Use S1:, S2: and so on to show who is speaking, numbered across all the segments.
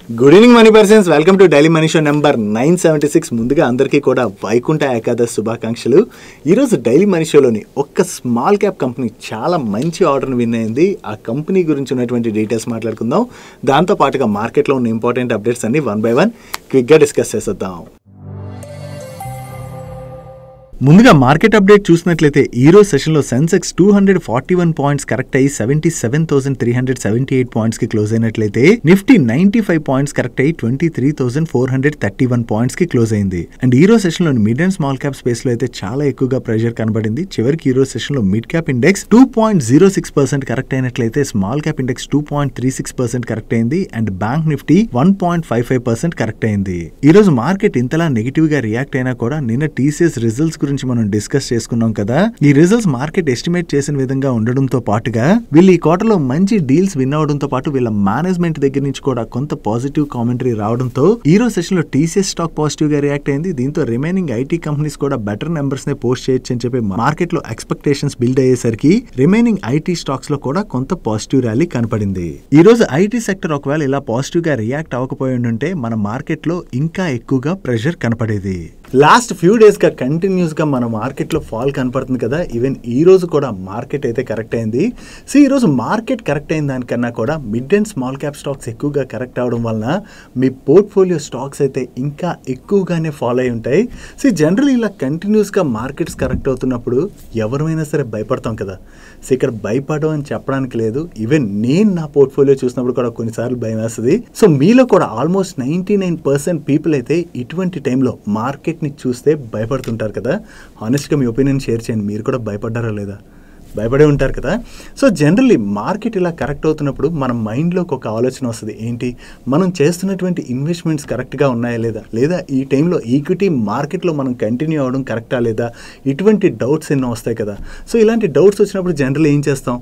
S1: Good evening money persons, welcome to daily money show number 976. ముందుగా అందరికీ కూడా వైకుంఠ ఏకాదశి శుభాకాంక్షలు. ఈరోజు డైలీ మనీ షోలోని ఒక్క స్మాల్ క్యాప్ కంపెనీ చాలా మంచి ఆర్డర్ని విన్ అయింది. ఆ కంపెనీ గురించి ఉన్నటువంటి డీటెయిల్స్ మాట్లాడుకుందాం. దాంతోపాటుగా మార్కెట్లో ఉన్న ఇంపార్టెంట్ అప్డేట్స్ అన్ని వన్ బై వన్ క్విక్గా డిస్కస్ చేసేద్దాం. ముందుగా మార్కెట్ అప్డేట్ చూసినట్లయితే ఈ రోజు సెషన్లో సెన్సెక్స్ 241 పాయింట్స్ కరెక్ట్ అయ్యి 77,378 పాయింట్స్ కి క్లోజ్ అయినట్లయితే నిఫ్టీ 95 పాయింట్స్ కరెక్ట్ అయ్యి 23,431 పాయింట్స్ కి క్లోజ్ అయింది. అండ్ ఈ రోజు సెషన్ లో mid and small cap space లో అయితే చాలా ఎక్కువగా ప్రెషర్ కనబడింది. చివరికి ఈ రోజు సెషన్ లో మిడ్ క్యాప్ ఇండెక్స్ 2.06% కరెక్ట్ అయినట్లయితే స్మాల్ క్యాప్ ఇండెక్స్ 2.36% కరెక్ట్ అయింది. అండ్ బ్యాంక్ నిఫ్టీ 1.55% కరెక్ట్ అయింది. ఈ రోజు మార్కెట్ ఇంతలా నెగిటివ్ గా రియాక్ట్ అయినా కూడా నిన్న టీసీఎస్ రిజల్ట్స్ గురించి మనం డిస్కస్ చేసుకున్నాం కదా. ఈ రిజల్ట్స్ మార్కెట్ ఎస్టిమేట్ చేసిన విధంగా ఉండడంతో పాటుగా వీళ్ళు ఈ క్వార్టర్ లో మంచి డీల్స్ విన్ అవడంతో పాటు వీళ్ళ మేనేజ్మెంట్ దగ్గర నుంచి కూడా కొంత పాజిటివ్ కామెంటరీ రావడంతో ఈ రోజు సెషన్ లో టీసీఎస్ స్టాక్ పాజిటివ్ గా రియాక్ట్ అయింది. దీంతో రిమైనింగ్ ఐటీ కంపెనీస్ కూడా బెటర్ నెంబర్స్ నే పోస్ట్ చేయొచ్చు అని చెప్పి మార్కెట్ లో ఎక్స్పెక్టేషన్స్ బిల్డ్ అయ్యేసరికి రిమైనింగ్ ఐటీ స్టాక్స్ లో కూడా కొంత పాజిటివ్ ర్యాలీ కనపడింది. ఈ రోజు ఐటీ సెక్టర్ ఒకవేళ ఇలా పాజిటివ్ గా రియాక్ట్ అవ్వకపోయి ఉంటే మన మార్కెట్ లో ఇంకా ఎక్కువగా ప్రెషర్ కనపడేది. లాస్ట్ ఫ్యూ డేస్ గా కంటిన్యూస్ గా మన మార్కెట్ లో ఫాల్ కనపడుతుంది కదా. ఈవెన్ ఈ రోజు కూడా మార్కెట్ అయితే కరెక్ట్ అయింది. సో ఈ రోజు మార్కెట్ కరెక్ట్ అయిన దానికన్నా కూడా mid and small cap stocks ఎక్కువగా కరెక్ట్ అవడం వలన మీ పోర్ట్ఫోలియో స్టాక్స్ అయితే ఇంకా ఎక్కువగానే ఫాలో అయి ఉంటాయి. సో జనరల్ ఇలా కంటిన్యూస్ గా మార్కెట్స్ కరెక్ట్ అవుతున్నప్పుడు ఎవరైనా సరే భయపడతాం కదా. సో ఇక్కడ భయపడడం అని చెప్పడానికి లేదు. ఈవెన్ నేను నా పోర్ట్ఫోలియో చూసినప్పుడు కూడా కొన్నిసార్లు భయం వేస్తుంది. సో మీలో కూడా ఆల్మోస్ట్ 99% పీపుల్ అయితే ఇటువంటి టైంలో మార్కెట్ ని చూస్తే భయపడుతుంటారు కదా. హానెస్ట్గా మీ ఒపీనియన్ షేర్ చేయండి. మీరు కూడా భయపడ్డారా లేదా? భయపడే ఉంటారు కదా. సో జనరల్లీ మార్కెట్ ఇలా కరెక్ట్ అవుతున్నప్పుడు మన మైండ్లోకి ఒక ఆలోచన వస్తుంది. ఏంటి, మనం చేస్తున్నటువంటి ఇన్వెస్ట్మెంట్స్ కరెక్ట్గా ఉన్నాయా లేదా ఈ టైంలో ఈక్విటీ మార్కెట్లో మనం కంటిన్యూ అవ్వడం కరెక్టా లేదా, ఇటువంటి డౌట్స్ ఎన్నో వస్తాయి కదా. సో ఇలాంటి డౌట్స్ వచ్చినప్పుడు జనరల్ ఏం చేస్తాం,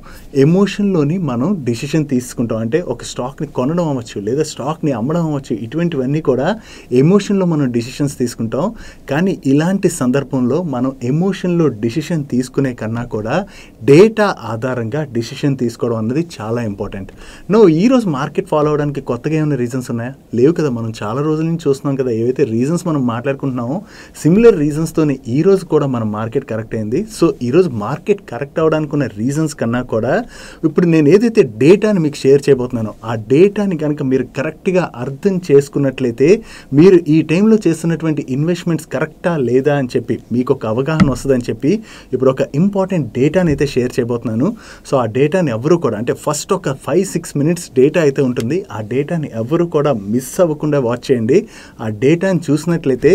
S1: ఎమోషన్లోని మనం డిసిషన్ తీసుకుంటాం. అంటే ఒక స్టాక్ని కొనడం అవ్వచ్చు లేదా స్టాక్ని అమ్మడం అవ్వచ్చు, ఇటువంటివన్నీ కూడా ఎమోషన్లో మనం డిసిషన్స్ తీసుకుంటాం. కానీ ఇలాంటి సందర్భంలో మనం ఎమోషన్లో డిసిషన్ తీసుకునే కన్నా కూడా డేటా ఆధారంగా డిసిషన్ తీసుకోవడం అన్నది చాలా ఇంపార్టెంట్. ఈరోజు మార్కెట్ ఫాలో అవడానికి కొత్తగా ఏమైనా రీజన్స్ ఉన్నాయా? లేవు కదా. మనం చాలా రోజుల నుంచి చూస్తున్నాం కదా. ఏవైతే రీజన్స్ మనం మాట్లాడుకుంటున్నామో సిమిలర్ రీజన్స్తోనే ఈ రోజు కూడా మన మార్కెట్ కరెక్ట్ అయింది. సో ఈరోజు మార్కెట్ కరెక్ట్ అవడానికి ఉన్న రీజన్స్ కన్నా కూడా ఇప్పుడు నేను ఏదైతే డేటాని మీకు షేర్ చేయబోతున్నానో ఆ డేటాని కనుక మీరు కరెక్ట్గా అర్థం చేసుకున్నట్లయితే మీరు ఈ టైంలో చేస్తున్నటువంటి ఇన్వెస్ట్మెంట్స్ కరెక్టా లేదా అని చెప్పి మీకు ఒక అవగాహన వస్తుందని చెప్పి ఇప్పుడు ఒక ఇంపార్టెంట్ డేటాని అయితే షేర్ చేయబోతున్నాను. సో ఆ డేటాని ఎవరు కూడా, అంటే ఫస్ట్ ఒక 5-6 మినిట్స్ డేటా అయితే ఉంటుంది. ఆ డేటాని ఎవరు కూడా మిస్ అవ్వకుండా వాచ్ చేయండి. ఆ డేటాని చూసినట్లయితే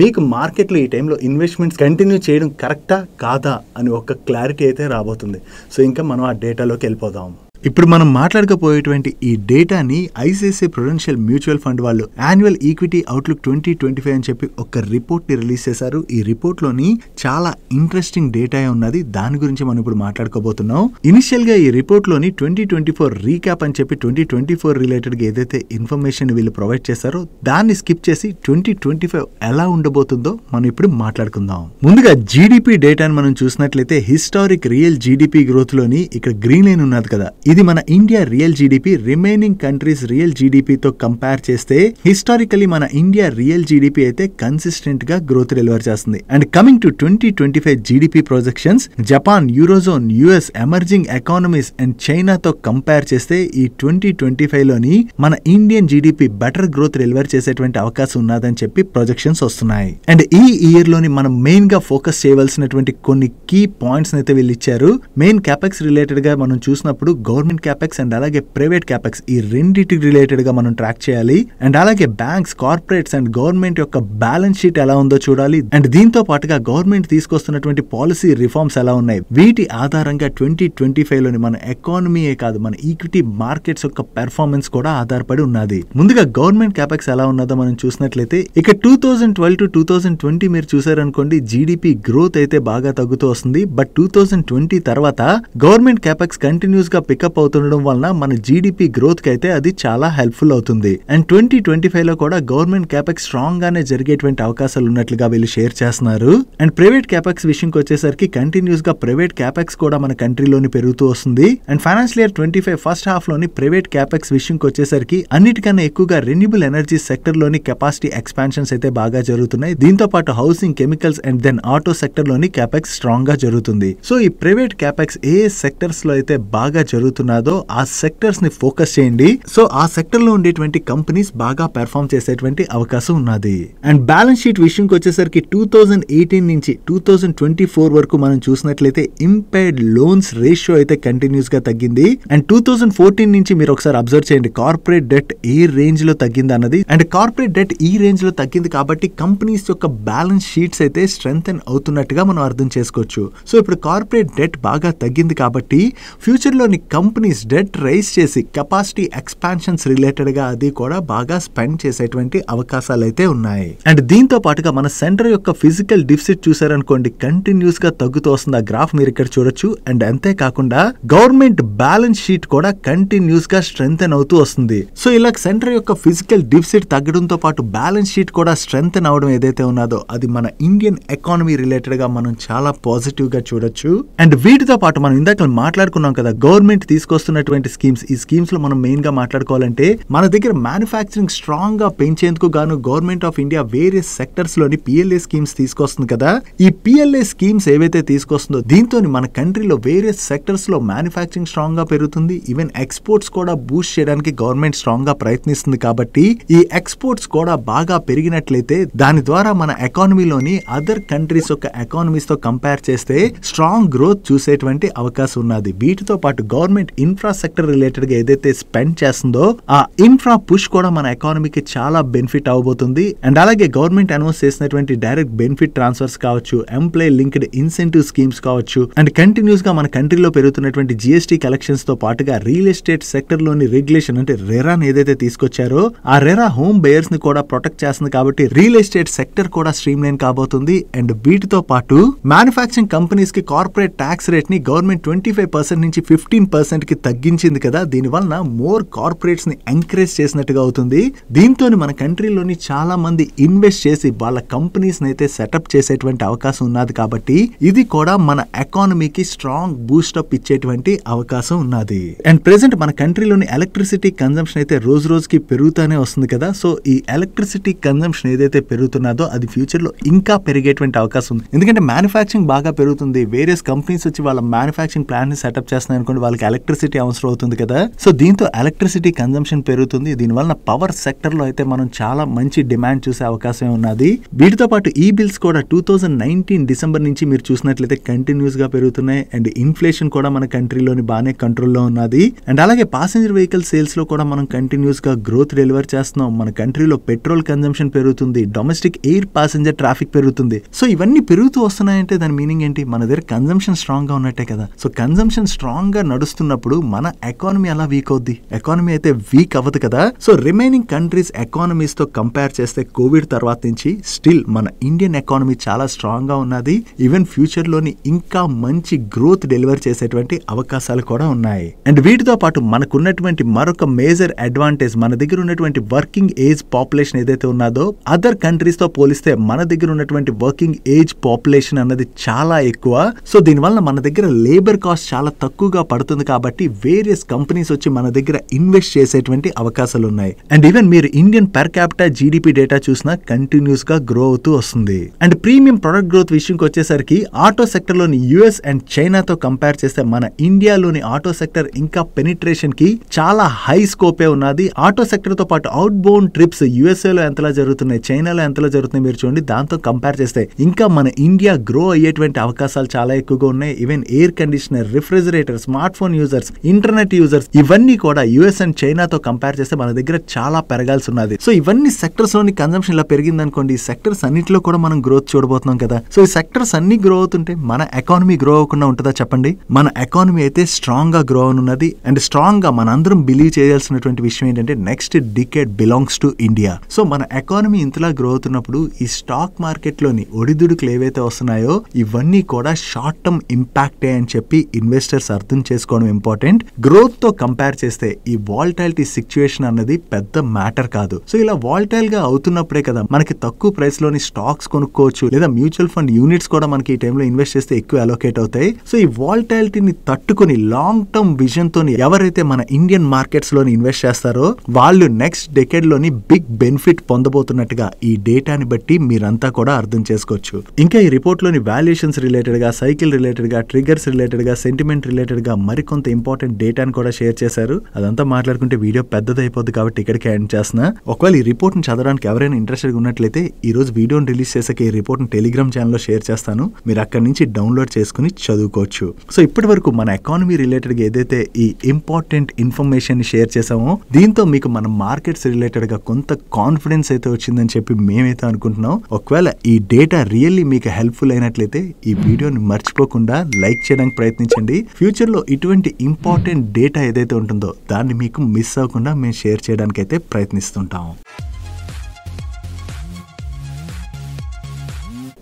S1: మీకు మార్కెట్లో ఈ టైంలో ఇన్వెస్ట్మెంట్స్ కంటిన్యూ చేయడం కరెక్టా కాదా అని ఒక క్లారిటీ అయితే రాబోతుంది. సో ఇంకా మనం ఆ డేటాలోకి వెళ్ళిపోదాం. ఇప్పుడు మనం మాట్లాడకపోయేటువంటి ఈ డేటాని ఐసిఐసిఐ ప్రుడెన్షియల్ మ్యూచువల్ ఫండ్ వాళ్ళు యాన్యువల్ ఈక్విటీ అవుట్లుక్ 2025 అని చెప్పి ఒక రిపోర్ట్ ని రిలీజ్ చేశారు. ఈ రిపోర్ట్ లోని చాలా ఇంట్రెస్టింగ్ డేటా ఉన్నది. దాని గురించి మనం ఇప్పుడు మాట్లాడుకోబోతున్నాం. ఇనిషియల్ గా ఈ రిపోర్ట్ లోని 2024 రీక్యాప్ అని చెప్పి 2024 రిలేటెడ్ గా ఏదైతే ఇన్ఫర్మేషన్ వీళ్ళు ప్రొవైడ్ చేశారో దాన్ని స్కిప్ చేసి 2025 ఎలా ఉండబోతుందో మనం ఇప్పుడు మాట్లాడుకుందాం. ముందుగా జీడిపి డేటాను మనం చూసినట్లయితే హిస్టారిక్ రియల్ జీడిపి గ్రోత్ లోని ఇక్కడ గ్రీన్ లైన్ ఉన్నది కదా. ఇది మన India real GDP remaining countries real జీడిపితో కంపేర్ చేస్తే హిస్టారికలీ మన ఇండియా రియల్ జీడిపి అయితే కన్సిస్టెంట్ గా గ్రోత్ డెలివర్ చేస్తుంది. And coming to 2025 GDP projections Japan, Eurozone, US, emerging economies and చైనాతో కంపేర్ చేస్తే ఈ 2025 లోని మన Indian GDP better growth deliver చేసేటువంటి అవకాశం ఉన్నదని చెప్పి ప్రొజెక్షన్స్ వస్తున్నాయి. అండ్ ఈ ఇయర్ లోని మనం మెయిన్ గా ఫోకస్ చేయవలసినటువంటి కొన్ని కీ పాయింట్స్ అయితే వీళ్ళు ఇచ్చారు. మెయిన్ క్యాపెక్స్ రిలేటెడ్ గా మనం చూసినప్పుడు గవర్నమెంట్ క్యాపెక్స్ అండ్ అలాగే ప్రైవేట్ క్యాపెక్స్ ఈ రెండింటికి రిలేటెడ్ గా మనం ట్రాక్ చేయాలి. అండ్ అలాగే బ్యాంక్స్, కార్పొరేట్స్ అండ్ గవర్నమెంట్ యొక్క బ్యాలెన్స్ షీట్ ఎలా ఉందో చూడాలి. అండ్ దీంతో పాటుగా గవర్నమెంట్ తీసుకొస్తున్నటువంటి పాలసీ రిఫార్మ్స్ ఎలా ఉన్నాయి, వీటి ఆధారంగా 2025 లోని మన ఎకానమీయే కాదు మన ఈక్విటీ మార్కెట్స్ యొక్క పెర్ఫార్మెన్స్ కూడా ఆధారపడి ఉన్నది. ముందుగా గవర్నమెంట్ క్యాపెక్స్ ఎలా ఉన్నదో మనం చూసినట్లయితే ఇక 2012 to 2020 మీరు చూసారనుకోండి జీడిపి గ్రోత్ అయితే బాగా తగ్గుతూ వస్తుంది. బట్ 2020 తర్వాత గవర్నమెంట్ క్యాపెక్స్ కంటిన్యూస్ గా పికప్ పికప్ అవుతుండడం వలన మన జీడిపి గ్రోత్ కి అయితే అది చాలా హెల్ప్ఫుల్ అవుతుంది. అండ్ 2025 లో కూడా గవర్నమెంట్ క్యాపెక్స్ స్ట్రాంగ్ గానే జరిగేటువంటి అవకాశాలు ఉన్నట్లుగా వీళ్ళు షేర్ చేస్తున్నారు. అండ్ ప్రైవేట్ క్యాపెక్స్ విషయంకి వచ్చేసరికి కంటిన్యూస్ గా ప్రైవేట్ క్యాపెక్స్ కూడా మన కంట్రీలోని పెరుగుతూ వస్తుంది. And financial year 25 first half లోని ప్రైవేట్ క్యాపెక్స్ విషయంకి వచ్చేసరికి అన్నిటికన్నా ఎక్కువగా రెన్యూబుల్ ఎనర్జీ సెక్టర్ లోని కెపాసిటీ ఎక్స్పాన్షన్స్ అయితే బాగా జరుగుతున్నాయి. దీంతో పాటు housing, chemicals and then auto sector లోని క్యాపెక్స్ స్ట్రాంగ్ గా జరుగుతుంది. సో ఈ ప్రైవేట్ క్యాపెక్స్ ఏ సెక్టర్స్ లో అయితే బాగా జరుగుతున్నదో ఆ సెక్టర్స్ ని ఫోకస్ చేయండి. సో ఆ సెక్టర్ లో ఉండేటువంటి కంపెనీస్ బాగా పెర్ఫార్మ్ చేసేటువంటి అవకాశం ఉన్నది. అండ్ బ్యాలెన్స్ షీట్ విషయంకి వచ్చేసరికి 2018 నుంచి 2024 వరకు మనం చూసినట్లయితే ఇంపైర్డ్ లోన్స్ రేషియో అయితే కంటిన్యూస్ గా తగ్గింది. అండ్ 2014 నుంచి మీరు ఒకసారి అబ్జర్వ్ చేయండి కార్పొరేట్ డెట్ ఏ రేంజ్ లో తగ్గింది అన్నది. అండ్ కార్పొరేట్ డెట్ ఈ రేంజ్ లో తగ్గింది కాబట్టి కంపెనీస్ యొక్క బ్యాలెన్స్ షీట్స్ అయితే స్ట్రెంథెన్ అవుతున్నట్టుగా మనం అర్థం చేసుకోవచ్చు. సో ఇప్పుడు కార్పొరేట్ డెట్ బాగా తగ్గింది కాబట్టి ఫ్యూచర్ లోని కంపెనీస్ డెట్ రైజ్ చేసి కెపాసిటీ ఎక్స్పాన్షన్స్ రిలేటెడ్ గా అది కూడా బాగా స్పెండ్ చేసేటువంటి అవకాశాలు అయితే ఉన్నాయి. అండ్ దీంతో పాటుగా మన సెంటర్ యొక్క ఫిజికల్ డిఫిసిట్ చూసారనుకోండి కంటిన్యూస్ గా తగ్గుతూ వస్తుంది. ఆ గ్రాఫ్ మీరు ఇక్కడ చూడొచ్చు. అండ్ అంతేకాకుండా గవర్నమెంట్ బ్యాలెన్స్ షీట్ కూడా కంటిన్యూస్ గా స్ట్రెంథెన్ అవుతూ వస్తుంది. సో ఇలా సెంటర్ యొక్క ఫిజికల్ డిఫిసిట్ తగ్గడంతో పాటు బ్యాలెన్స్ షీట్ కూడా స్ట్రెంథెన్ అవడం ఏదైతే ఉన్నదో అది మన ఇండియన్ ఎకానమీ రిలేటెడ్ గా మనం చాలా పాజిటివ్ గా చూడొచ్చు. అండ్ వీటితో పాటు మనం ఇందాక మాట్లాడుకున్నాం కదా గవర్నమెంట్ తీసుకొస్తున్నటువంటి స్కీమ్స్. ఈ స్కీమ్స్ లో మనం మెయిన్ గా మాట్లాడుకోవాలంటే మన దగ్గర మ్యానుఫ్యాక్చరింగ్ స్ట్రాంగ్ గా పెంచేందుకు గాను government of India various sectors లోని పిఎల్ఏ స్కీమ్స్ తీసుకొస్తుంది కదా. ఈ పిఎల్ఏ స్కీమ్స్ ఏవైతే తీసుకొస్తుందో దీంతో మన కంట్రీలో వేరియస్ సెక్టర్స్ లో మ్యానుఫ్యాక్చరింగ్ స్ట్రాంగ్ గా పెరుగుతుంది. ఈవెన్ ఎక్స్పోర్ట్స్ కూడా బూస్ట్ చేయడానికి గవర్నమెంట్ స్ట్రాంగ్ గా ప్రయత్నిస్తుంది కాబట్టి ఈ ఎక్స్పోర్ట్స్ కూడా బాగా పెరిగినట్లయితే దాని ద్వారా మన ఎకానమీలోని అదర్ కంట్రీస్ యొక్క ఎకానమీస్ తో కంపేర్ చేస్తే స్ట్రాంగ్ గ్రోత్ చూసేటువంటి అవకాశం ఉన్నది. వీటితో పాటు గవర్నమెంట్ ఇన్ఫ్రాస్ట్రక్చర్ రిలేటెడ్ గా ఏదైతే స్పెండ్ చేస్తుందో ఆ ఇన్ఫ్రా పుష్ కూడా మన ఎకానమీకి చాలా బెనిఫిట్ అవబోతుంది. అండ్ అలాగే గవర్నమెంట్ అనౌన్స్ చేసినటువంటి డైరెక్ట్ బెనిఫిట్ ట్రాన్స్ఫర్స్ కావచ్చు, ఎంప్లాయ్ లింక్డ్ ఇన్సెంటివ్ స్కీమ్స్ కావచ్చు, అండ్ కంటిన్యూస్ గా మన కంట్రీలో పెరుగుతున్నటువంటి జిఎస్టీ కలెక్షన్స్ తో పాటుగా రియల్ ఎస్టేట్ సెక్టర్ లోని రెగ్యులేషన్ అంటే రెరాన్ ఏదైతే తీసుకొచ్చారో ఆ రెరా హోమ్ బయర్స్ ని కూడా ప్రొటెక్ట్ చేస్తుంది కాబట్టి రియల్ ఎస్టేట్ సెక్టర్ కూడా స్ట్రీమ్ లైన్ కాబోతుంది. అండ్ వీటితో పాటు మ్యానుఫ్యాక్చరింగ్ కంపెనీస్ కి కార్పొరేట్ ట్యాక్స్ రేట్ ని గవర్నమెంట్ 25% నుంచి 15% కి తగ్గించింది కదా. దీని వలన మోర్ కార్పొరేట్స్ ని ఎంకరేజ్ చేసినట్టుగా అవుతుంది. దీంతో మన కంట్రీలోని చాలా మంది ఇన్వెస్ట్ చేసి వాళ్ళ కంపెనీస్ అయితే సెటప్ చేసేటువంటి అవకాశం ఉన్నది కాబట్టి ఇది కూడా మన ఎకానమీకి స్ట్రాంగ్ బూస్టప్ ఇచ్చేటువంటి అవకాశం ఉన్నది. అండ్ ప్రెసెంట్ మన కంట్రీలోని ఎలక్ట్రిసిటీ కన్జంప్షన్ అయితే రోజు రోజుకి పెరుగుతూనే వస్తుంది కదా. సో ఈ ఎలక్ట్రిసిటీ కన్జంప్షన్ ఏదైతే పెరుగుతున్నదో అది ఫ్యూచర్ లో ఇంకా పెరిగేటువంటి అవకాశం ఉంది. ఎందుకంటే మ్యానుఫ్యాక్చరింగ్ బాగా పెరుగుతుంది. వేరియస్ కంపెనీస్ వచ్చి వాళ్ళ మ్యానుఫ్యాక్చరింగ్ ప్లాంట్ ని సెటప్ చేస్తున్నాయి అనుకోండి వాళ్ళకి ఎలక్ట్రిసిటీ అవసరం అవుతుంది కదా. సో దీంతో ఎలక్ట్రిసిటీ కన్జంప్షన్ పెరుగుతుంది. దీనివల్ల పవర్ సెక్టర్ లో అయితే మనం చాలా మంచి డిమాండ్ చూసే అవకాశం ఉన్నది. వీటితో పాటు ఈ బిల్స్ కూడా 2019 డిసెంబర్ నుంచి మీరు చూసినట్లయితే కంటిన్యూస్ గా పెరుగుతున్నాయి. అండ్ ఇన్ఫ్లేషన్ కూడా మన కంట్రీలోని బాగానే కంట్రోల్లో ఉన్నది. అండ్ అలాగే ప్యాసింజర్ వెహికల్ సేల్స్ లో కూడా మనం కంటిన్యూస్ గా గ్రోత్ డెలివర్ చేస్తున్నాం. మన కంట్రీలో పెట్రోల్ కన్జంప్షన్ పెరుగుతుంది, డొమెస్టిక్ ఎయిర్ ప్యాసింజర్ ట్రాఫిక్ పెరుగుతుంది. సో ఇవన్నీ పెరుగుతూ వస్తున్నాయంటే దాని మీనింగ్ ఏంటి? మన దగ్గర కన్జంప్షన్ స్ట్రాంగ్ గా ఉన్నట్టే కదా. సో కన్జంప్షన్ స్ట్రాంగ్ గా నడుస్తున్నప్పుడు మన ఎకానమీ అలా వీక్ అవుద్ది. ఎకానమీ అయితే వీక్ అవ్వదు కదా. సో రిమైనింగ్ కంట్రీస్ ఎకానమీస్ తో కంపేర్ చేస్తే కోవిడ్ తర్వాత నుంచి స్టిల్ మన ఇండియన్ ఎకానమీ చాలా స్ట్రాంగ్ గా ఉన్నది. ఈవెన్ ఫ్యూచర్ లోని ఇంకా మంచి గ్రోత్ డెలివర్ చేసేటువంటి అవకాశాలు కూడా ఉన్నాయి. అండ్ వీటితో పాటు మనకున్నటువంటి మరొక మేజర్ అడ్వాంటేజ్ మన దగ్గర ఉన్నటువంటి వర్కింగ్ ఏజ్ పాపులేషన్ ఏదైతే ఉన్నదో అదర్ కంట్రీస్ తో పోలిస్తే మన దగ్గర ఉన్నటువంటి వర్కింగ్ ఏజ్ పాపులేషన్ అన్నది చాలా ఎక్కువ. సో దీనివల్ల మన దగ్గర లేబర్ కాస్ట్ చాలా తక్కువగా పడుతుంది కాబట్టి వేరియస్ కంపెనీస్ వచ్చి మన దగ్గర ఇన్వెస్ట్ చేసేటువంటి అవకాశాలు ఉన్నాయి. అండ్ ఈవెన్ మీరు Indian per capital GDP data చూసినా కంటిన్యూస్ గా గ్రో అవుతూ వస్తుంది. అండ్ ప్రీమియం ప్రొడక్ట్ గ్రోత్ విషయంకి వచ్చేసరికి ఆటో సెక్టర్ లోని యుఎస్ అండ్ చైనాతో కంపేర్ చేస్తే మన ఇండియాలోని ఆటో సెక్టర్ ఇంకా పెనిట్రేషన్ కి చాలా హై స్కోపే ఉన్నది. ఆటో సెక్టర్ తో పాటు అవుట్ బౌండ్ ట్రిప్స్ యుఎస్ఏ లో ఎంతలా జరుగుతున్నాయి, చైనాలో ఎంతలా జరుగుతున్నాయి మీరు చూడండి. దాంతో కంపేర్ చేస్తే ఇంకా మన ఇండియా గ్రో అయ్యేటువంటి అవకాశాలు చాలా ఎక్కువగా ఉన్నాయి. Even air conditioner, refrigerator, smart phone users, internet users ఇవన్నీ కూడా యుఎస్ అండ్ చైనాతో కంపేర్ చేస్తే మన దగ్గర చాలా పెరగాల్సి ఉన్నది. సో ఇవన్నీ సెక్టర్స్ లోని కన్జంప్షన్ ఇలా పెరిగింది అనుకోండి, ఈ సెక్టర్స్ అన్నింటిలో కూడా మనం గ్రోత్ చూడబోతున్నాం కదా. సో ఈ సెక్టర్స్ అన్ని గ్రో అవుతుంటే మన ఎకానమీ గ్రో అవ్వకుండా ఉంటుందా చెప్పండి? మన ఎకానమీ అయితే స్ట్రాంగ్ గా గ్రో అవునున్నది. అండ్ స్ట్రాంగ్ గా మనందరం బిలీవ్ చేయాల్సినటువంటి విషయం ఏంటంటే next decade belongs to India. So మన ఎకానమీ ఇంతలా గ్రో అవుతున్నప్పుడు ఈ స్టాక్ మార్కెట్ లోని ఒడిదుడుకులు ఏవైతే వస్తున్నాయో ఇవన్నీ కూడా షార్ట్ టర్మ్ ఇంపాక్టే అని చెప్పి ఇన్వెస్టర్స్ అర్థం చేసుకోవడం ఇంపార్టెంట్. గ్రోత్ తో కంపేర్ చేస్తే ఈ వాలటాలిటీ సిచ్యువేషన్ అన్నది పెద్ద మ్యాటర్ కాదు. సో ఇలా వాలటైల్ గా అవుతున్నప్పుడే కదా మనకి తక్కువ ప్రైస్ లోని స్టాక్స్ కొనుక్కోవచ్చు, లేదా మ్యూచువల్ ఫండ్ యూనిట్స్ కూడా మనకి ఈ టైంలో ఇన్వెస్ట్ చేస్తే ఎక్కువ అలోకేట్ అవుతాయి. సో ఈ వాలటాలిటీని తట్టుకుని లాంగ్ టర్మ్ విజన్ తోని ఎవరైతే మన ఇండియన్ మార్కెట్స్ లోని ఇన్వెస్ట్ చేస్తారో వాళ్ళు నెక్స్ట్ డెకేడ్ లోని బిగ్ బెనిఫిట్ పొందబోతున్నట్టుగా ఈ డేటాని బట్టి మీరంతా కూడా అర్థం చేసుకోవచ్చు. ఇంకా ఈ రిపోర్ట్ లోని వాల్యుయేషన్స్ రిలేటెడ్ గా, సైకిల్ రిలేటెడ్ గా, ట్రిగర్స్ రిలేటెడ్ గా, సెంటిమెంట్ రిలేటెడ్ గా మరికొంత ఇంపార్టెంట్ డేటాని కూడా షేర్ చేశారు. అదంతా మాట్లాడుకుంటే వీడియో పెద్దదైపోద్ది కాబట్టి ఇక్కడికి ఎండ్ చేస్తున్నా. ఒకవేళ ఈ రిపోర్ట్ ని చదవడానికి ఎవరైనా ఇంట్రెస్టెడ్ గా ఉన్నట్లయితే ఈ రోజు వీడియోని రిలీజ్ చేసాక ఈ రిపోర్ట్ ని టెలిగ్రామ్ ఛానల్ లో షేర్ చేస్తాను. మీరు అక్కడి నుంచి డౌన్లోడ్ చేసుకుని చదువుకోవచ్చు. సో ఇప్పటి వరకు మన ఎకానమీ రిలేటెడ్ గా ఏదైతే ఈ ఇంపార్టెంట్ ఇన్ఫర్మేషన్ ని షేర్ చేసామో దీంతో మీకు మన మార్కెట్స్ రిలేటెడ్ గా కొంత కాన్ఫిడెన్స్ అయితే వచ్చిందని చెప్పి మేమైతే అనుకుంటున్నాం. ఒకవేళ ఈ డేటా రియల్లీ మీకు హెల్ప్ఫుల్ అయినట్లయితే ఈ వీడియోని మర్చిపోకుండా లైక్ చేయడానికి ప్రయత్నించండి. ఫ్యూచర్ లో ఇటువంటి ఇంపార్టెంట్ డేటా ఏదైతే ఉంటుందో దాన్ని మీకు మిస్ అవ్వకుండా మేము షేర్ చేయడానికి అయితే ప్రయత్నిస్తుంటాం.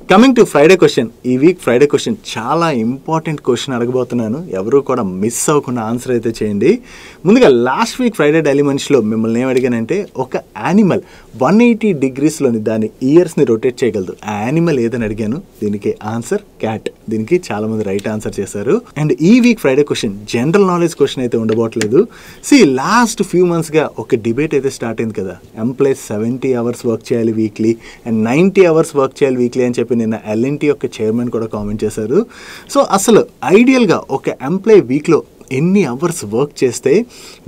S1: Coming to Friday question. ఈ వీక్ ఫ్రైడే క్వశ్చన్ చాలా ఇంపార్టెంట్ క్వశ్చన్ అడగబోతున్నాను. ఎవరు కూడా మిస్ అవ్వకుండా ఆన్సర్ అయితే చేయండి. ముందుగా లాస్ట్ వీక్ ఫ్రైడే డైలీ మనిషిలో మిమ్మల్ని ఏం అడిగానంటే ఒక యానిమల్ 180 degreesలోని దాని ఇయర్స్ని రొటేట్ చేయగలదు. ఆ యానిమల్ ఏదని అడిగాను. దీనికి ఆన్సర్ క్యాట్. దీనికి చాలా మంది రైట్ ఆన్సర్ చేశారు. అండ్ ఈ week Friday question general knowledge question అయితే ఉండబోట్లేదు. లాస్ట్ ఫ్యూ మంత్స్గా ఒక డిబేట్ అయితే స్టార్ట్ అయింది కదా, ఎంప్లాయీస్ 70 hours వర్క్ చేయాలి వీక్లీ అండ్ 90 hours వర్క్ చేయాలి వీక్లీ అని చెప్పి నిన్న ఎల్ఎన్టీ యొక్క చైర్మన్ కూడా కామెంట్ చేశారు. సో అసలు ఐడియల్గా ఒక ఎంప్లాయీ వీక్లో ఎన్ని అవర్స్ వర్క్ చేస్తే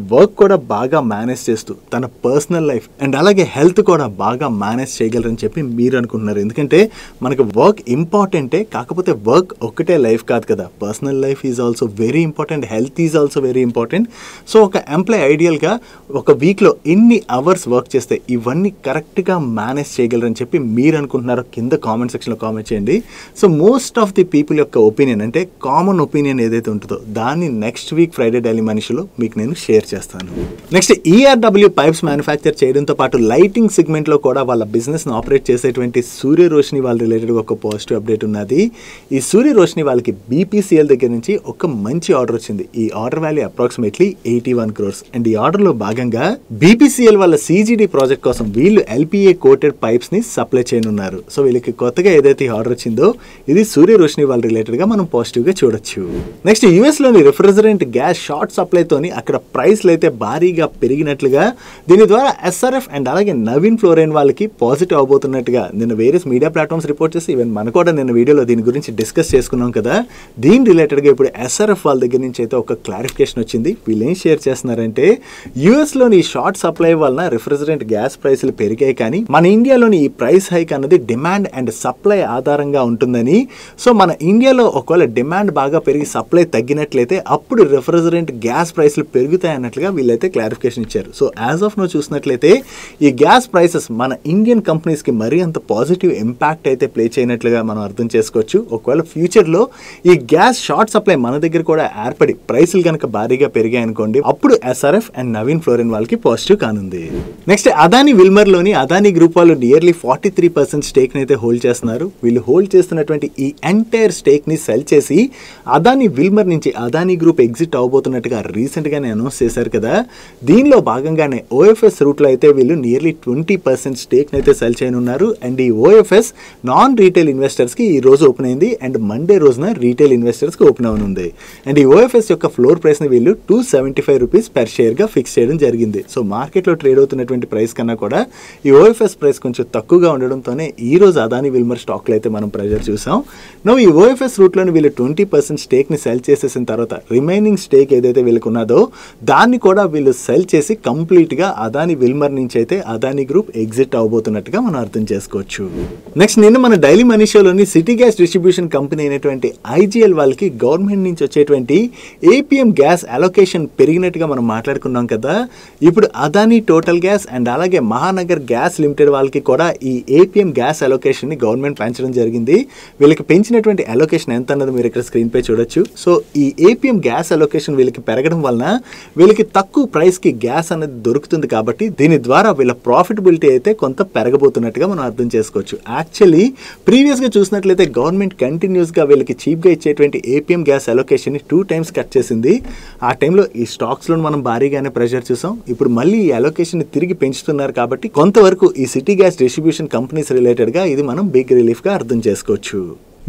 S1: వర్క్ కూడా బాగా మేనేజ్ చేస్తూ తన పర్సనల్ లైఫ్ అండ్ అలాగే హెల్త్ కూడా బాగా మేనేజ్ చేయగలరని చెప్పి మీరు అనుకుంటున్నారు. ఎందుకంటే మనకు వర్క్ ఇంపార్టెంటే, కాకపోతే వర్క్ ఒక్కటే లైఫ్ కాదు కదా. Personal life is also very important, health is also very important. So ఒక ఎంప్లాయ్ ఐడియల్గా ఒక వీక్లో ఎన్ని అవర్స్ వర్క్ చేస్తే ఇవన్నీ కరెక్ట్గా మేనేజ్ చేయగలరని చెప్పి మీరు అనుకుంటున్నారో కింద కామెంట్ సెక్షన్లో కామెంట్ చేయండి. So most of the people యొక్క ఒపీనియన్ అంటే కామన్ ఒపీనియన్ ఏదైతే ఉంటుందో దాన్ని నెక్స్ట్ వీక్ ఫ్రైడే డైలీ మనిషిలో మీకు నేను షేర్ చేస్తాను. నెక్స్ట్ ERW పైప్స్ మ్యానుఫ్యాక్చర్ చేయడంతో పాటు లైటింగ్ సెగ్మెంట్ లో కూడా వాళ్ళ బిజినెస్ ని ఆపరేట్ చేసేటువంటి సూర్య రోషిని వాళ్ళ రిలేటెడ్ ఒక పాజిటివ్ అప్డేట్ ఉన్నది. ఈ సూర్య రోషిని వాళ్ళకి BPCL దగ్గర నుంచి ఒక మంచి ఆర్డర్ వచ్చింది. ఈ order value approximately 81 crores. And ఈ ఆర్డర్ లో భాగంగా BPCL వాళ్ళ CGD ప్రాజెక్ట్ కోసం వీళ్ళు LPA కోటెడ్ పైప్స్ ని సప్లై చేయనున్నారు. సో వీళ్ళకి కొత్తగా ఏదైతే ఈ ఆర్డర్ వచ్చిందో ఇది సూర్య రోషిని వాళ్ళ రిలేటెడ్ గా మనం పాజిటివ్ గా చూడొచ్చు. నెక్స్ట్ US లోని రిఫ్రిజరెంట్ గ్యాస్ షార్ట్ సప్లైతోని అక్కడ ప్రైస్లు అయితే భారీగా పెరిగినట్లుగా, దీని ద్వారా SRF అండ్ అలాగే నవీన్ ఫ్లోరైన్ వాళ్ళకి పాజిటివ్ అవబోతున్నట్టుగా నిన్న వేరియస్ మీడియా ప్లాట్ఫామ్స్ రిపోర్ట్ చేసి ఈవెన్ మనం కూడా నిన్న వీడియోలో దీని గురించి డిస్కస్ చేసుకున్నాం కదా. దీని రిలేటెడ్గా ఇప్పుడు SRF వాళ్ళ దగ్గర నుంచి అయితే ఒక క్లారిఫికేషన్ వచ్చింది. వీళ్ళు ఏం షేర్ చేస్తున్నారంటే యూఎస్లోని షార్ట్ సప్లై వలన రిఫ్రిజరెంట్ గ్యాస్ ప్రైస్లు పెరిగాయి, కానీ మన ఇండియాలోని ఈ ప్రైస్ హైక్ అన్నది డిమాండ్ అండ్ సప్లై ఆధారంగా ఉంటుందని. సో మన ఇండియాలో ఒకవేళ డిమాండ్ బాగా పెరిగి సప్లై తగ్గినట్లయితే అప్పుడు రిఫ్రిజరెంట్ గ్యాస్ ప్రైస్లు పెరుగుతాయి అన్నట్లుగా వీళ్ళైతే క్లారిఫికేషన్ ఇచ్చారు. సో యాజ్ ఆఫ్ నో చూసినట్లయితే ఈ గ్యాస్ ప్రైసెస్ మన ఇండియన్ కంపెనీస్కి మరీ అంత పాజిటివ్ ఇంపాక్ట్ అయితే ప్లే చేయనట్లుగా మనం అర్థం చేసుకోవచ్చు. ఒకవేళ ఫ్యూచర్లో ఈ గ్యాస్ షార్ట్ సప్లై మన దగ్గర కూడా ఏర్పడి ప్రైస్లు కనుక భారీగా పెరిగాయి అనుకోండి, అప్పుడు SRF అండ్ నవీన్ ఫ్లోరిన్ వాళ్ళకి పాజిటివ్ కానుంది. నెక్స్ట్ అదానీ విల్మర్లోని అదానీ గ్రూప్ వాళ్ళు నియర్లీ 43% స్టేక్ని అయితే హోల్డ్ చేస్తున్నారు. వీళ్ళు హోల్డ్ చేస్తున్నటువంటి ఈ ఎంటైర్ స్టేక్ని సెల్ చేసి అదానీ విల్మర్ నుంచి అదానీ గ్రూప్ ఎగ్జిట్ అవబోతున్నట్టుగా రీసెంట్గానే అనౌన్స్ చేశారు కదా. దీనిలో భాగంగానే OFS రూట్లో అయితే వీళ్ళు నియర్లీ 20% స్టేక్ని అయితే సెల్ చేయనున్నారు. అండ్ ఈ OFS నాన్ రీటైల్ ఇన్వెస్టర్స్కి ఈ రోజు ఓపెన్ అయింది అండ్ మండే రోజున రీటైల్ ఇన్వెస్టర్స్కి ఓపెన్ అవనుంది. అండ్ ఈ OFS యొక్క ఫ్లోర్ ప్రైస్ని వీళ్ళు 275 రూపీస్ పర్ షేర్గా ఫిక్స్ చేయడం జరిగింది. సో మార్కెట్లో ట్రేడ్ అవుతున్నటువంటి ప్రైస్ కన్నా కూడా ఈ OFS ప్రైస్ కొంచెం తక్కువగా ఉండడంతోనే ఈ రోజు అదానీ విల్మర్ స్టాక్లో అయితే మనం ప్రెజర్ చూసాం. నో ఈ OFS రూట్లోని వీళ్ళు 20% స్టేక్ని సెల్ చేసేసిన తర్వాత రిమైనింగ్ స్టేక్ ఏదైతే వీళ్ళకి ఉన్నదో దాన్ని కూడా వీళ్ళు సెల్ చేసి కంప్లీట్గా అదానీ విల్మర్ నుంచి అయితే అదానీ గ్రూప్ ఎగ్జిట్ అవబోతున్నట్టుగా మనం అర్థం చేసుకోవచ్చు. నెక్స్ట్ నిన్న మన డైలీ మనీ షోలోని సిటీ గ్యాస్ డిస్ట్రిబ్యూషన్ కంపెనీ అయినటువంటి IGL వాళ్ళకి గవర్నమెంట్ నుంచి వచ్చేటువంటి APM గ్యాస్ అలొకేషన్ పెరిగినట్టుగా మనం మాట్లాడుకున్నాం కదా. ఇప్పుడు అదానీ టోటల్ గ్యాస్ అండ్ అలాగే మహానగర్ గ్యాస్ లిమిటెడ్ వాళ్ళకి కూడా ఈ APM గ్యాస్ అలొకేషన్ని గవర్నమెంట్ పెంచడం జరిగింది. వీళ్ళకి పెంచినటువంటి అలొకేషన్ ఎంత అన్నది మీరు ఇక్కడ స్క్రీన్ పై చూడొచ్చు. సో ఈ APM గ్యాస్ అలొకేషన్ వీళ్ళకి పెరగడం వలన వీళ్ళకి తక్కువ ప్రైస్ కి గ్యాస్ అనేది దొరుకుతుంది కాబట్టి దీని ద్వారా వీళ్ళ ప్రాఫిటబిలిటీ అయితే కొంత పెరగబోతున్నట్టుగా మనం అర్థం చేసుకోవచ్చు. యాక్చువల్లీ ప్రీవియస్ గా చూసినట్లయితే గవర్నమెంట్ కంటిన్యూస్ గా వీళ్ళకి చీప్ గా ఇచ్చేటువంటి ఏపీఎం గ్యాస్ అలొకేషన్ ని 2 times కట్ చేసింది. ఆ టైంలో ఈ స్టాక్స్ లో మనం భారీగానే ప్రెషర్ చూసాం. ఇప్పుడు మళ్ళీ ఈ అలొకేషన్ ని తిరిగి పెంచుతున్నారు కాబట్టి కొంతవరకు ఈ city gas distribution companies related గా ఇది మనం బిగ్ రిలీఫ్ గా అర్థం చేసుకోవచ్చు.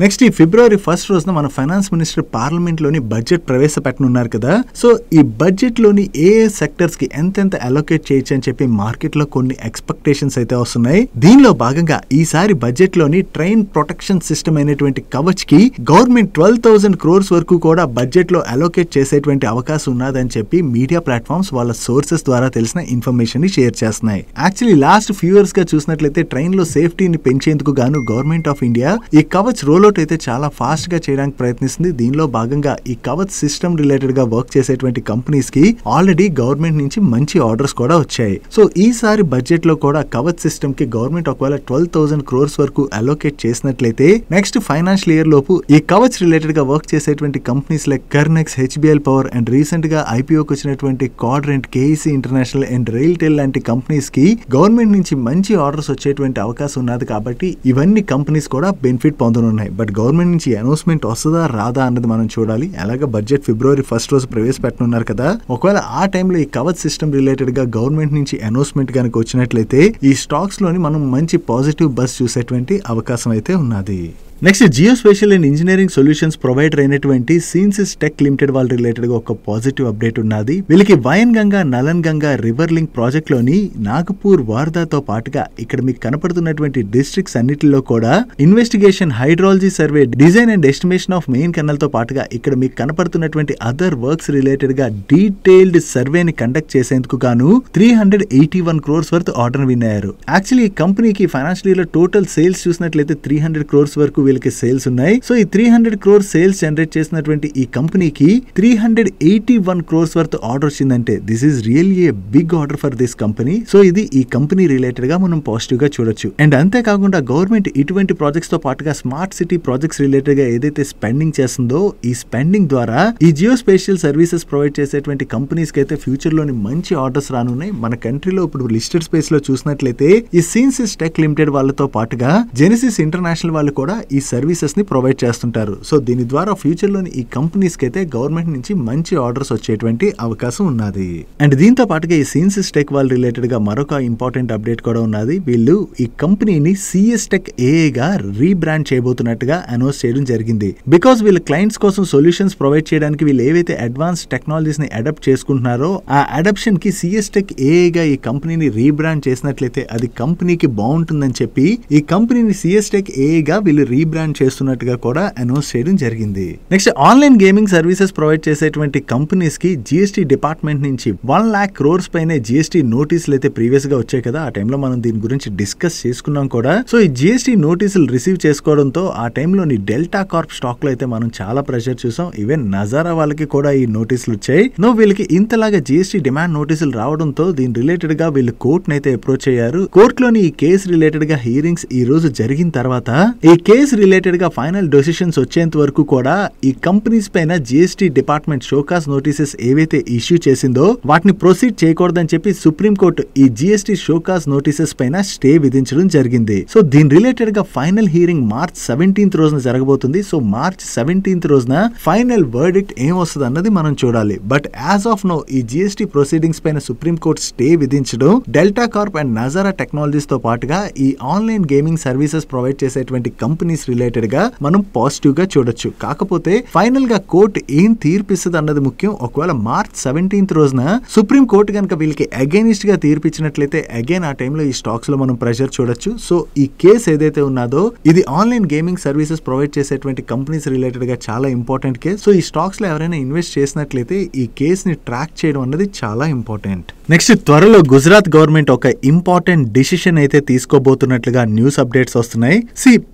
S1: నెక్స్ట్ ఈ February 1st రోజున మన ఫైనాన్స్ మినిస్టర్ పార్లమెంట్ లోని బడ్జెట్ ప్రవేశపెట్టనున్నారు కదా. సో ఈ బడ్జెట్ లోని ఏ సెక్టర్స్ కి ఎంతెంత అలొకేట్ చేయొచ్చు అని చెప్పి మార్కెట్ లో కొన్ని ఎక్స్పెక్టేషన్స్ అయితే వస్తున్నాయి. దీనిలో భాగంగా ఈసారి బడ్జెట్ లోని ట్రైన్ ప్రొటెక్షన్ సిస్టమ్ అయినటువంటి కవచ్ కి గవర్నమెంట్ 12,000 crores వరకు కూడా బడ్జెట్ లో అలొకేట్ చేసేటువంటి అవకాశం ఉన్నదని చెప్పి మీడియా ప్లాట్ఫామ్స్ వాళ్ళ సోర్సెస్ ద్వారా తెలిసిన ఇన్ఫర్మేషన్ ని షేర్ చేస్తున్నాయి. యాక్చువల్లీ లాస్ట్ ఫ్యూ ఇయర్స్ గా చూసినట్లయితే ట్రైన్ లో సేఫ్టీని పెంచేందుకు గాను గవర్నమెంట్ ఆఫ్ ఇండియా ఈ కవచ్ రోల్ అయితే చాలా ఫాస్ట్ గా చేయడానికి ప్రయత్నిస్తుంది. దీనిలో భాగంగా ఈ కవచ్ సిస్టమ్ రిలేటెడ్ గా వర్క్ చేసేటువంటి కంపెనీస్ కి ఆల్రెడీ గవర్నమెంట్ నుంచి మంచి ఆర్డర్స్ కూడా వచ్చాయి. సో ఈసారి బడ్జెట్ లో కూడా కవచ్ సిస్టమ్ కి గవర్నమెంట్ ఒకవేళ 12,000 crores వరకు అలొకేట్ చేసినట్లయితే నెక్స్ట్ ఫైనాన్షియల్ ఇయర్ లోపు ఈ కవచ్ రిలేటెడ్ గా వర్క్ చేసేటువంటి companies like Kernex, HBL power and recent గా ఐపీఓకి వచ్చినటువంటి quadrant, KEC international and RailTel లాంటి కంపెనీస్ కి గవర్నమెంట్ నుంచి మంచి ఆర్డర్స్ వచ్చేటువంటి అవకాశం ఉన్నది. కాబట్టి ఇవన్నీ కంపెనీస్ కూడా బెనిఫిట్ పొందనున్నాయి. బట్ గవర్నమెంట్ నుంచి అనౌన్స్మెంట్ వస్తుందా రాదా అన్నది మనం చూడాలి. అలాగే బడ్జెట్ February 1st రోజు ప్రవేశపెట్టనున్నారు కదా. ఒకవేళ ఆ టైంలో ఈ కవచ్ సిస్టమ్ రిలేటెడ్ గా గవర్నమెంట్ నుంచి అనౌన్స్మెంట్ కనుక వచ్చినట్లయితే ఈ స్టాక్స్ లోని మనం మంచి పాజిటివ్ బస్ చూసేటువంటి అవకాశం అయితే ఉన్నది. Next geospatial and engineering solutions provider అయినటువంటి సీన్సిస్ టెక్ లిమిటెడ్ వాళ్ళ రిలేటెడ్ గా ఒక పాజిటివ్ అప్డేట్ ఉన్నది. వీళ్ళకి Wainganga, Nalganga river link project లోని నాగపూర్, వార్దాతో పాటుగా ఇక్కడ మీకు కనపడుతున్నటువంటి డిస్ట్రిక్ట్స్ అన్నిటిలో కూడా investigation, hydrology survey, design and estimation of main canal తో పాటుగా ఇక్కడ మీకు కనపడుతున్నటువంటి అదర్ వర్క్స్ రిలేటెడ్ గా డీటెయిల్డ్ సర్వేని కండక్ట్ చేసేందుకు గాను 381 crores వర్త్ ఆర్డర్ విన్ అయ్యారు. యాక్చువల్లీ ఈ కంపెనీకి ఫైనాన్షియల్ ఇయర్ లో టోటల్ సేల్స్ చూసినట్లయితే 300 crores వరకు వీళ్ళకి సేల్స్ ఉన్నాయి. సో ఈ 300 crores సేల్స్ జనరేట్ చేసినటువంటి ఈ కంపెనీకి 381 crores వర్త్ ఆర్డర్ వచ్చిందంటే this is really a big order for this company. So ఇది ఈ కంపెనీ రిలేటెడ్ గా మనం పాజిటివ్ గా చూడొచ్చు. అండ్ అంతేకాకుండా గవర్నమెంట్ ఇటువంటి ప్రాజెక్ట్స్ తో పాటుగా స్మార్ట్ సిటీ ప్రాజెక్ట్స్ రిలేటెడ్ గా ఏదైతే స్పెండింగ్ చేస్తుందో ఈ స్పెండింగ్ ద్వారా ఈ జియోస్పేషియల్ సర్వీసెస్ ప్రొవైడ్ చేసేటువంటి కంపెనీస్ కి అయితే ఫ్యూచర్ లోని మంచి ఆర్డర్స్ రానున్నాయి. మన కంట్రీలో ఇప్పుడు లిస్టెడ్ స్పేస్ లో చూసినట్లయితే ఈ సీన్సిస్ టెక్ లిమిటెడ్ వాళ్ళతో పాటుగా జెనిసిస్ ఇంటర్నేషనల్ వాళ్ళు కూడా ఈ సర్వీసెస్ ని ప్రొవైడ్ చేస్తుంటారు. సో దీని ద్వారా ఫ్యూచర్ లోని ఈ కంపెనీస్ కి అయితే గవర్నమెంట్ నుంచి మంచి ఆర్డర్స్ వచ్చేటువంటి అవకాశం ఉన్నది. అండ్ దీంతో పాటుగా ఈ సీన్సిస్ టెక్ వాళ్ళ రిలేటెడ్ గా మరొక ఇంపార్టెంట్ అప్డేట్ కూడా ఉన్నది. వీళ్ళు ఈ కంపెనీని సిఎస్ టెక్ ఏఏ గా రీబ్రాండ్ చేయబోతున్నట్టుగా అనౌన్స్ చేయడం జరిగింది. బికాస్ వీళ్ళ క్లయింట్స్ కోసం సొల్యూషన్స్ ప్రొవైడ్ చేయడానికి వీళ్ళు ఏవైతే అడ్వాన్స్ టెక్నాలజీస్ ని అడాప్ట్ చేసుకుంటున్నారో ఆ అడాప్షన్ కి సిఎస్ టెక్ ఏఏ గా ఈ కంపెనీని రీబ్రాండ్ చేసినట్లయితే అది కంపెనీకి బాగుంటుందని చెప్పి ఈ కంపెనీని సిఎస్ టెక్ ఏఏ గా వీళ్ళు రీబ్రాండ్ చేస్తున్నట్టుగా కూడా అనౌన్స్ చేయడం జరిగింది. Next online gaming services provide చేసేటువంటి కంపెనీస్ కి జిఎస్టీ డిపార్ట్మెంట్ నుంచి 1 lakh crores పైనే జిఎస్టీ నోటీసులు అయితే ప్రీవియస్ గా వచ్చాయి కదా. ఆ టైంలో మనం దీని గురించి డిస్కస్ చేసుకున్నాం కూడా. సో ఈ జిఎస్టీ నోటీసులు రిసీవ్ చేసుకోవడంతో ఆ టైంలోని డెల్టా కార్ప్ స్టాక్ లో అయితే మనం చాలా ప్రెషర్ చూసాం. ఈవెన్ నజారా వాళ్ళకి కూడా ఈ నోటీసులు వచ్చాయి. వీళ్ళకి ఇంతలాగా జిఎస్టీ డిమాండ్ నోటీసులు రావడంతో దీని రిలేటెడ్ గా వీళ్ళు కోర్టును అయితే అప్రోచ్ అయ్యారు. కోర్టులోని ఈ కేసు రిలేటెడ్ గా హియరింగ్స్ ఈ రోజు జరిగిన తర్వాత ఈ కేసు రిలేటెడ్ గా ఫైనల్ డెసిషన్స్ వచ్చేంత వరకు కూడా ఈ కంపెనీస్ పైన జిఎస్టీ డిపార్ట్మెంట్ షోకాస్ నోటీసెస్ ఏవైతే ఇష్యూ చేసిందో వాటిని ప్రొసీడ్ చేయకూడదని చెప్పి సుప్రీంకోర్టు ఈ జిఎస్టీ షోకాస్ నోటీసెస్ పైన స్టే విధించడం జరిగింది. సో దీని రిలేటెడ్ గా ఫైనల్ హియరింగ్ March 17th రోజున జరగబోతుంది. సో March 17th రోజున ఫైనల్ వర్డిక్ట్ ఏం వస్తుంది అన్నది మనం చూడాలి. బట్ యాజ్ ఆఫ్ నో ఈ జిఎస్టీ ప్రొసీడింగ్స్ పైన సుప్రీంకోర్టు స్టే విధించడం delta Corp and Nazara technologies తో పాటుగా ఈ ఆన్లైన్ గేమింగ్ సర్వీసెస్ ప్రొవైడ్ చేసేటువంటి కంపెనీస్ రిలేటెడ్ గా మనం పాజిటివ్ గా చూడొచ్చు. కాకపోతే ఫైనల్ గా కోర్టు ఏం తీర్పిస్తుంది అన్నది ముఖ్యం. ఒకవేళ March 17th రోజున సుప్రీం కోర్టు కనుక వీళ్ళకి అగైనిస్ట్ గా తీర్పిచ్చినట్లయితే అగైన్ ఆ టైంలో ఈ స్టాక్స్ లో మనం ప్రెషర్ చూడొచ్చు. సో ఈ కేసు ఏదైతే ఉన్నదో ఇది ఆన్లైన్ గేమింగ్ సర్వీసెస్ ప్రొవైడ్ చేసేటువంటి కంపెనీస్ రిలేటెడ్ గా చాలా ఇంపార్టెంట్ కేసు. సో ఈ స్టాక్స్ లో ఎవరైనా ఇన్వెస్ట్ చేసినట్లయితే ఈ కేసు ని ట్రాక్ చేయడం అన్నది చాలా ఇంపార్టెంట్. నెక్స్ట్ త్వరలో గుజరాత్ గవర్నమెంట్ ఒక ఇంపార్టెంట్ డిసిషన్ అయితే తీసుకోబోతున్నట్లుగా న్యూస్ అప్డేట్స్ వస్తున్నాయి.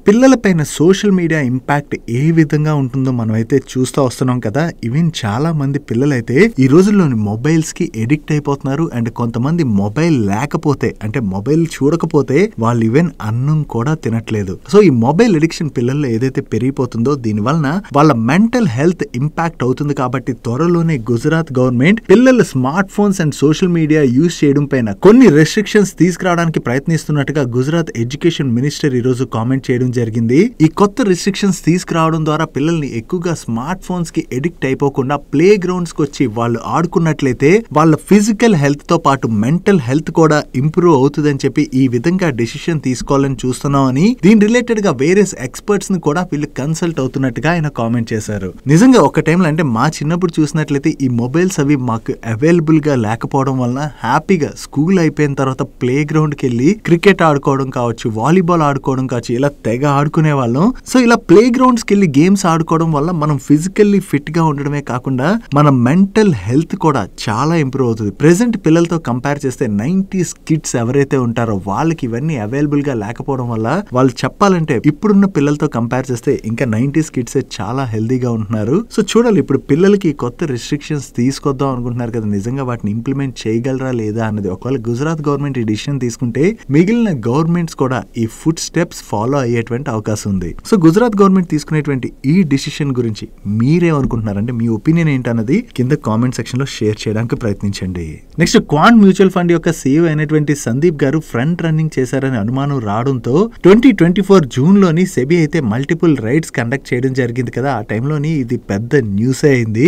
S1: పిల్లలపై పైన సోషల్ మీడియా ఇంపాక్ట్ ఏ విధంగా ఉంటుందో మనం అయితే చూస్తూ వస్తున్నాం కదా. ఈవెన్ చాలా మంది పిల్లలైతే ఈ రోజుల్లోని మొబైల్స్ కి ఎడిక్ట్ అయిపోతున్నారు. అండ్ కొంతమంది మొబైల్ లేకపోతే అంటే మొబైల్ చూడకపోతే వాళ్ళు ఈవెన్ అన్నం కూడా తినట్లేదు. సో ఈ మొబైల్ అడిక్షన్ పిల్లల్లో ఏదైతే పెరిగిపోతుందో దీని వలన వాళ్ళ మెంటల్ హెల్త్ ఇంపాక్ట్ అవుతుంది. కాబట్టి త్వరలోనే గుజరాత్ గవర్నమెంట్ పిల్లలు smart phones and social media use చేయడం పైన కొన్ని రెస్ట్రిక్షన్స్ తీసుకురావడానికి ప్రయత్నిస్తున్నట్టుగా గుజరాత్ ఎడ్యుకేషన్ మినిస్టర్ ఈ రోజు కామెంట్ చేయడం జరిగింది. ఈ కొత్త రెస్ట్రిక్షన్స్ తీసుకురావడం ద్వారా పిల్లల్ని ఎక్కువగా స్మార్ట్ ఫోన్స్ కి ఎడిక్ట్ అయిపోకుండా ప్లే గ్రౌండ్స్ కి వచ్చి వాళ్ళు ఆడుకున్నట్లయితే వాళ్ళ ఫిజికల్ హెల్త్ తో పాటు మెంటల్ హెల్త్ కూడా ఇంప్రూవ్ అవుతుందని చెప్పి ఈ విధంగా డెసిషన్ తీసుకోవాలని చూస్తున్నాం అని దీని రిలేటెడ్ గా వేరే ఎక్స్పర్ట్స్ ని కూడా వీళ్ళు కన్సల్ట్ అవుతున్నట్టుగా ఆయన కామెంట్ చేశారు. నిజంగా ఒక టైంలో అంటే మా చిన్నప్పుడు చూసినట్లయితే ఈ మొబైల్స్ అవి మాకు అవైలబుల్ గా లేకపోవడం వలన హ్యాపీగా స్కూల్ అయిపోయిన తర్వాత ప్లే గ్రౌండ్ కి వెళ్ళి క్రికెట్ ఆడుకోవడం కావచ్చు, వాలీబాల్ ఆడుకోవడం కావచ్చు, ఇలా తెగ ఆడుకునే వాళ్ళం. సో ఇలా ప్లే గ్రౌండ్స్ కి వెళ్ళి గేమ్స్ ఆడుకోవడం వల్ల మనం ఫిజికల్లీ ఫిట్ గా ఉండడమే కాకుండా మన మెంటల్ హెల్త్ కూడా చాలా ఇంప్రూవ్ అవుతుంది. ప్రెసెంట్ పిల్లలతో కంపేర్ చేస్తే 90s కిడ్స్ ఎవరైతే ఉంటారో వాళ్ళకి ఇవన్నీ అవైలబుల్ గా లేకపోవడం వల్ల వాళ్ళు చెప్పాలంటే ఇప్పుడున్న పిల్లలతో కంపేర్ చేస్తే ఇంకా 90s కిడ్స్ చాలా హెల్దీగా ఉంటున్నారు. సో చూడాలి ఇప్పుడు పిల్లలకి కొత్త రెస్ట్రిక్షన్స్ తీసుకొద్దాం అనుకుంటున్నారు కదా, నిజంగా వాటిని ఇంప్లిమెంట్ చేయగలరా లేదా అన్నది. ఒకవేళ గుజరాత్ గవర్నమెంట్ ఈ డిసిషన్ తీసుకుంటే మిగిలిన గవర్నమెంట్స్ కూడా ఈ ఫుడ్ స్టెప్స్ ఫాలో అయ్యేటువంటి అవకాశం ఉంది. సో గుజరాత్ గవర్నమెంట్ తీసుకునేటువంటి ఈ డిసిషన్ గురించి మీరేమనుకుంటున్నారంటే మీ ఒపీనియన్ ఏంటన్నది కింద కామెంట్ సెక్షన్ లో షేర్ చేయడానికి ప్రయత్నించండి. నెక్స్ట్ క్వాంట్ మ్యూచువల్ ఫండ్ యొక్క CEO అయినటువంటి సందీప్ గారు ఫ్రంట్ రన్నింగ్ చేశారని అనుమానం రావడంతో 2024 జూన్ లోని సెబీ అయితే మల్టిపుల్ రైడ్స్ కండక్ట్ చేయడం జరిగింది కదా. ఆ టైంలోని ఇది పెద్ద న్యూస్ అయింది.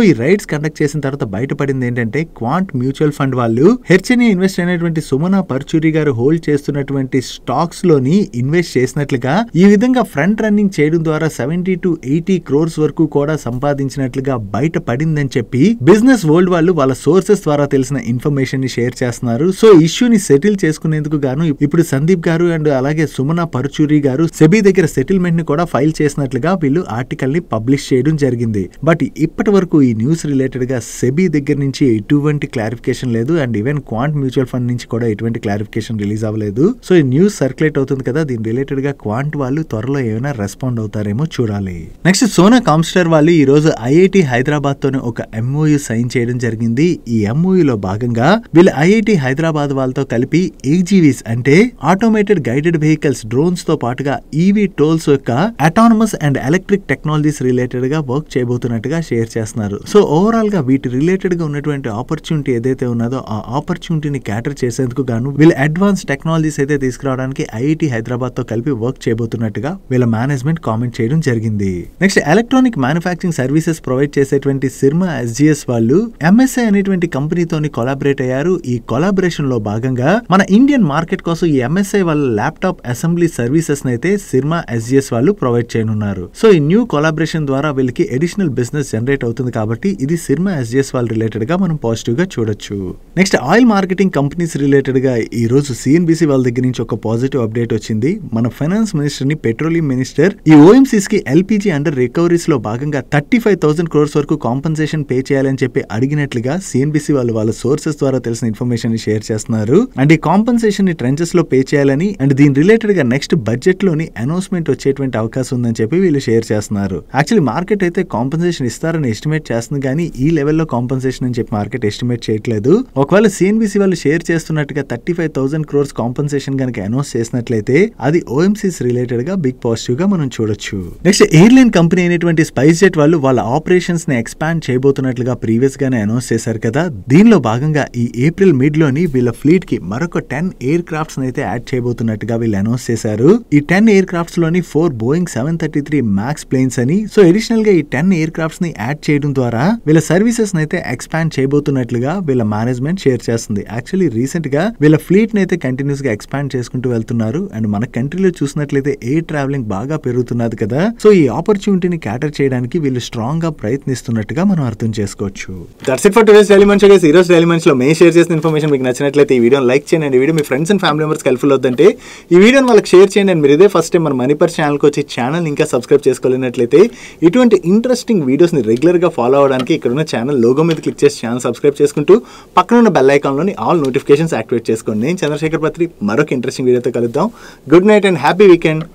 S1: ఈ రైడ్స్ కండక్ట్ చేసిన తర్వాత బయటపడింది ఏంటంటే క్వాంట్ మ్యూచువల్ ఫండ్ వాళ్ళు హెచ్ఎన్ఏ ఇన్వెస్ట్ అయినటువంటి సుమనా పర్చూరి గారు హోల్డ్ చేస్తున్నటువంటి స్టాక్స్ లోని ఇన్వెస్ట్ చేసినట్లుగా ఈ విధంగా ఫ్రంట్ రన్నింగ్ చేయడం ద్వారా 70 to 80 crores వరకు కూడా సంపాదించినట్లుగా బయటపడిందని చెప్పి బిజినెస్ వరల్డ్ వాళ్ళు వాళ్ళ సోర్సెస్ ద్వారా తెలిసిన ఇన్ఫర్మేషన్ ని షేర్ చేస్తున్నారు. సో ఇష్యూని సెటిల్ చేసుకునేందుకు గాను ఇప్పుడు సందీప్ గారు అండ్ అలాగే సుమనా పర్చూరి గారు సెబీ దగ్గర సెటిల్మెంట్ ని కూడా ఫైల్ చేసినట్లుగా వీళ్ళు ఆర్టికల్ ని పబ్లిష్ చేయడం జరిగింది. బట్ ఇప్పటి వరకు ఈ న్యూస్ రిలేటెడ్ గా సెబీ దగ్గర నుంచి ఎటువంటి క్లారిఫికేషన్ లేదు and even quant mutual fund నుంచి కూడా ఎటువంటి క్లారిఫికేషన్ రిలీజ్ అవ్వలేదు. సో ఈ న్యూస్ సర్క్యులేట్ అవుతుంది కదా, దీని రిలేటెడ్ గా క్వాంట్ వాళ్ళు త్వరలో ఏమైనా రెస్పాండ్ అవుతారేమో చూడాలి. నెక్స్ట్ సోనా కామ్స్టర్ వాళ్ళు ఈ రోజు ఐఐటి హైదరాబాద్ తోనే ఒక MOU సైన్ చేయడం జరిగింది. ఈ MOU లో భాగంగా వీళ్ళు ఐఐటి హైదరాబాద్ వాళ్ళతో కలిపి AGVs అంటే ఆటోమేటెడ్ గైడెడ్ వెహికల్స్ డ్రోన్స్ తో పాటుగా EV టోల్స్ యొక్క autonomous and electric technologies related గా వర్క్ చేయబోతున్నట్టుగా షేర్ చేస్తున్నారు. సో ఓవరాల్ గా వీటి రిలేటెడ్ గా ఉన్నటువంటి ఆపర్చునిటీ ఏదైతే ఉన్నదో ఆ ఆపర్చునిటీని క్యాటర్ చేసేందుకు గాను వీళ్ళు అడ్వాన్స్ టెక్నాలజీస్ అయితే తీసుకురావడానికి ఐఐటి హైదరాబాద్ తో కలిపి వర్క్ చేయబోతున్నట్టుగా వీళ్ళ మేనేజ్మెంట్ కామెంట్ చేయడం జరిగింది. Next electronic manufacturing services provide చేసేటువంటి సిర్మా SGS వాళ్ళు MSI అనేటువంటి కంపెనీతోని కొలాబరేట్ అయ్యారు. ఈ కొలాబరేషన్ లో భాగంగా మన ఇండియన్ మార్కెట్ కోసం ఈ MSI వాళ్ళ ల్యాప్టాప్ అసెంబ్లీ సర్వీసెస్ అయితే సిర్మా SGS వాళ్ళు ప్రొవైడ్ చేయనున్నారు. సో ఈ న్యూ కొలాబరేషన్ ద్వారా వీళ్ళకి అడిషనల్ బిజినెస్ జనరేట్ అవుతుంది కాబట్టి ఇది సిర్మా SGS వాళ్ళ రిలేటెడ్ గా మనం పాజిటివ్ గా చూడొచ్చు. Next oil marketing companies related గా ఈ రోజు CNBC వాళ్ళ దగ్గర నుంచి ఒక పాజిటివ్ అప్డేట్ వచ్చింది. మన ఫైనాన్స్ మినిస్టర్ ని పెట్రోలియం మినిస్టర్ ఈ OMCs కి LPG అండర్ రికవరీస్ లో భాగంగా 35,000 crores వరకు కాంపెన్సేషన్ పే చేయాలని చెప్పి అడిగినట్లుగా CNBC వాళ్ళు వాళ్ళ సోర్సెస్ ద్వారా తెలిసిన ఇన్ఫర్మేషన్ ని షేర్ చేస్తున్నారు. అండ్ ఈ కాంపెన్సేషన్ ని ట్రెంచెస్ లో పే చేయాలని అండ్ దీని రిలేటెడ్ గా నెక్స్ట్ బడ్జెట్ లోని అనౌన్స్మెంట్ వచ్చేటువంటి అవకాశం ఉందని చెప్పి వీళ్ళు షేర్ చేస్తున్నారు. యాక్చువల్లీ మార్కెట్ అయితే కాంపెన్సేషన్ ఇస్తారని ఎస్టిమేట్ చేస్తుంది కానీ ఈ లెవెల్లో కాంపెన్సేషన్ అని చెప్పి మార్కెట్ ఎస్టిమేట్ చేయట్లేదు. ఒకవేళ CNBC వాళ్ళు షేర్ చేస్తున్నట్టుగా 35,000 crores కాంపెన్సేషన్ కనుక అనౌన్స్ చేసినట్లయితే అది OMCs రిలేటెడ్ గా బిగ్ పాజిటివ్ గా మనం చూడొచ్చు. నెక్స్ట్ ఎయిర్లైన్ కంపెనీ అయినటువంటి స్పైస్ జెట్ వాళ్ళు వాళ్ళ ఆపరేషన్స్ ని ఎక్స్పాండ్ చేయబోతున్నట్లుగా ప్రీవియస్ గానే అనౌన్స్ చేశారు కదా. దీనిలో భాగంగా ఈ ఏప్రిల్ మిడ్ లోని వీళ్ళ ఫ్లీట్ కి మరొక 10 ఎయిర్ క్రాఫ్ట్స్ అయితే యాడ్ చేయబోతున్నట్టుగా వీళ్ళు అనౌన్స్ చేశారు. ఈ 10 ఎయిర్ క్రాఫ్ట్స్ లోని 4 Boeing 733 MAX ప్లేన్స్ అని. సో అడిషనల్ గా ఈ 10 ఎయిర్ క్రాఫ్ట్స్ ని యాడ్ చేయడం ద్వారా వీళ్ళ సర్వీసెస్ అయితే ఎక్స్పాండ్ చేయబోతున్నట్లుగా వీళ్ళ మేనేజ్మెంట్ షేర్ చేస్తుంది. యాక్చువల్లీ రీసెంట్ గా వీళ్ళ ఫ్లీట్ ని అయితే కంటిన్యూస్ గా ఎక్స్పాండ్ చేసుకుంటూ వెళ్తున్నారు. అండ్ మన కంట్రీలో చూసినట్లయితే ఎయిర్ ట్రావెలింగ్ బాగా పెరుగుతున్నది కదా. సో ఈ ఆపర్చునిటీని క్యాటర్ చేయడానికి వీళ్ళు స్ట్రాంగ్ గా ప్రయత్నిస్తున్నట్టుగా మనం అర్థం చేసుకోవచ్చు. That's it for today's daily munch guys. ఈ రోజు డైలీ మంచ్ లో మేము షేర్ చేసిన ఇన్ఫర్మేషన్ మీకు నచ్చినట్లయితే ఈ వీడియోని లైక్ చేయండి. ఈ video me friends and family members helpful అవుతుంటే ఈ వీడియోని వాళ్ళకి షేర్ చేయండి. అండ్ మీరు ఇదే ఫస్ట్ టైం మన మనీపర్ ఛానల్కి వచ్చి ఛానల్ ఇంకా సబ్స్క్రైబ్ చేసుకోలేనట్లయితే ఇటువంటి ఇంట్రెస్టింగ్ వీడియోస్ ని రెగ్యులర్ గా ఫాలో అవడానికి ఇక్కడ ఉన్న ఛానల్ లోగో మీద క్లిక్ చేసి ఛానల్ సబ్స్క్రైబ్ చేసుకుంటూ పక్కన ఉన్న బెల్ ఐకాన్ లోని ఆల్ నోటిఫికేషన్స్ యాక్టివేట్ చేసుకోండి. నేను చంద్రశేఖర్ పత్రి మరొక ఇంట్రెస్టింగ్ వీడియోతో కలుద్దాం. Good night and happy weekend.